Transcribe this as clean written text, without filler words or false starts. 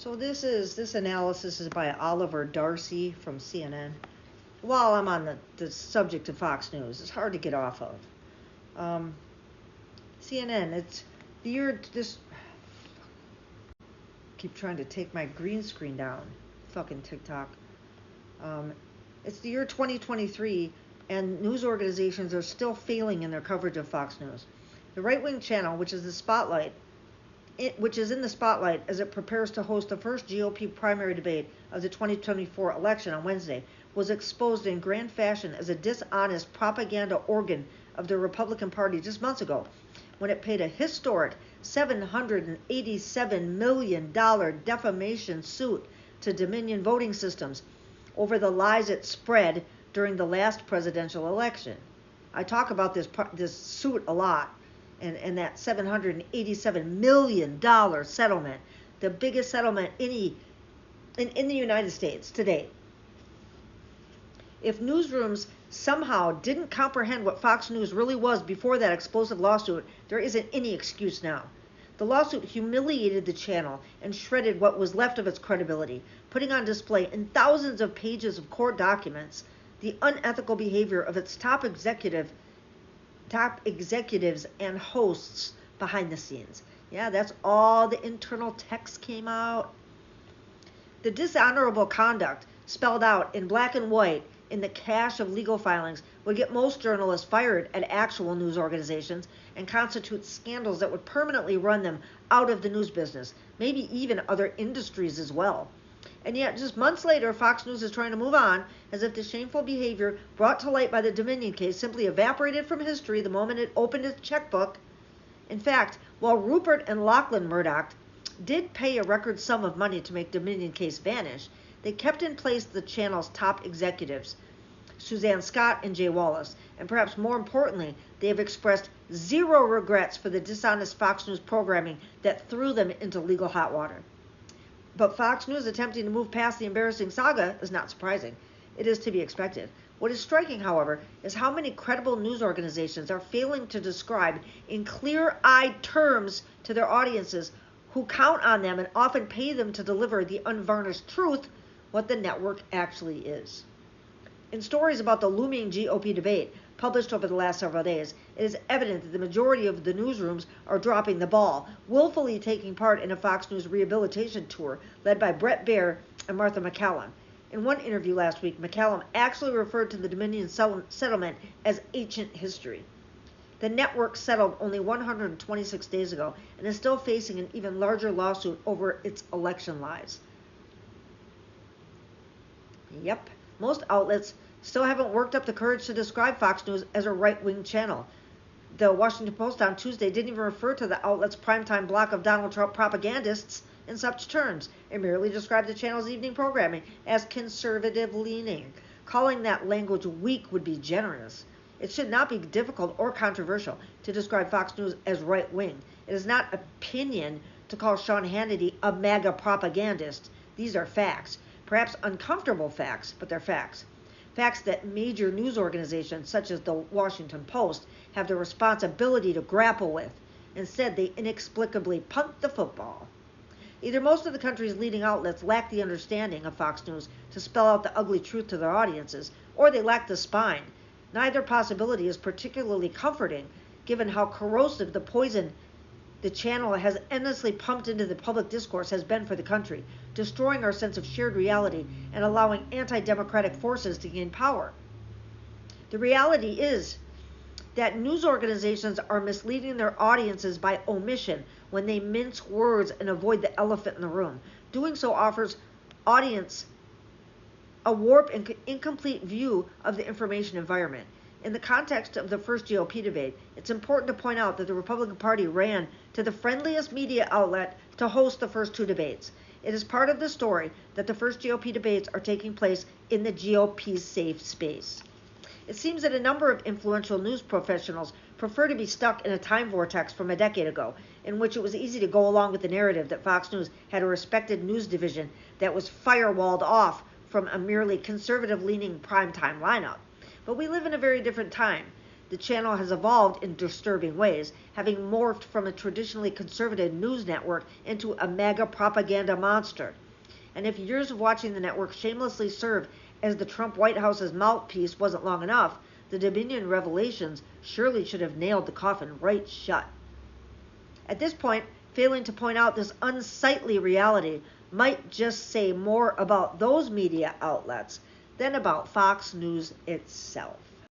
So this analysis is by Oliver Darcy from CNN. While I'm on the subject of Fox News, it's hard to get off of. CNN, it's the year this. Keep trying to take my green screen down. Fucking TikTok. It's the year 2023, and news organizations are still failing in their coverage of Fox News. The right-wing channel, which is in the spotlight as it prepares to host the first GOP primary debate of the 2024 election on Wednesday, was exposed in grand fashion as a dishonest propaganda organ of the Republican Party just months ago, when it paid a historic $787 million defamation suit to Dominion Voting Systems over the lies it spread during the last presidential election. I talk about this suit a lot, and that $787 million settlement, the biggest settlement in the United States to date. If newsrooms somehow didn't comprehend what Fox News really was before that explosive lawsuit, there isn't any excuse now. The lawsuit humiliated the channel and shredded what was left of its credibility, putting on display in thousands of pages of court documents the unethical behavior of its top executives and hosts behind the scenes. Yeah, that's all the internal text came out. The dishonorable conduct spelled out in black and white in the cache of legal filings would get most journalists fired at actual news organizations and constitute scandals that would permanently run them out of the news business, maybe even other industries as well. And yet, just months later, Fox News is trying to move on as if the shameful behavior brought to light by the Dominion case simply evaporated from history the moment it opened its checkbook. In fact, while Rupert and Lachlan Murdoch did pay a record sum of money to make Dominion case vanish, they kept in place the channel's top executives, Suzanne Scott and Jay Wallace, and perhaps more importantly, they have expressed zero regrets for the dishonest Fox News programming that threw them into legal hot water. But Fox News attempting to move past the embarrassing saga is not surprising. It is to be expected. What is striking, however, is how many credible news organizations are failing to describe in clear-eyed terms to their audiences who count on them and often pay them to deliver the unvarnished truth what the network actually is. In stories about the looming GOP debate published over the last several days, it is evident that the majority of the newsrooms are dropping the ball, willfully taking part in a Fox News rehabilitation tour led by Bret Baier and Martha MacCallum. In one interview last week, MacCallum actually referred to the Dominion settlement as ancient history. The network settled only 126 days ago and is still facing an even larger lawsuit over its election lies. Yep, most outlets still haven't worked up the courage to describe Fox News as a right-wing channel. The Washington Post on Tuesday didn't even refer to the outlet's primetime block of Donald Trump propagandists in such terms. It merely described the channel's evening programming as conservative-leaning. Calling that language weak would be generous. It should not be difficult or controversial to describe Fox News as right-wing. It is not opinion to call Sean Hannity a MAGA propagandist. These are facts. Perhaps uncomfortable facts, but they're facts. Facts that major news organizations such as the Washington Post have the responsibility to grapple with. Instead, they inexplicably punt the football. Either most of the country's leading outlets lack the understanding of Fox News to spell out the ugly truth to their audiences, or they lack the spine. Neither possibility is particularly comforting, given how corrosive the poison the channel has endlessly pumped into the public discourse has been for the country, destroying our sense of shared reality and allowing anti-democratic forces to gain power. The reality is that news organizations are misleading their audiences by omission when they mince words and avoid the elephant in the room. Doing so offers audience a warped and incomplete view of the information environment. In the context of the first GOP debate, it's important to point out that the Republican Party ran to the friendliest media outlet to host the first two debates. It is part of the story that the first GOP debates are taking place in the GOP's safe space. It seems that a number of influential news professionals prefer to be stuck in a time vortex from a decade ago, in which it was easy to go along with the narrative that Fox News had a respected news division that was firewalled off from a merely conservative-leaning primetime lineup. But we live in a very different time. the channel has evolved in disturbing ways, having morphed from a traditionally conservative news network into a MAGA propaganda monster. And if years of watching the network shamelessly serve as the Trump White House's mouthpiece wasn't long enough, the Dominion revelations surely should have nailed the coffin right shut. At this point, failing to point out this unsightly reality might just say more about those media outlets than about Fox News itself.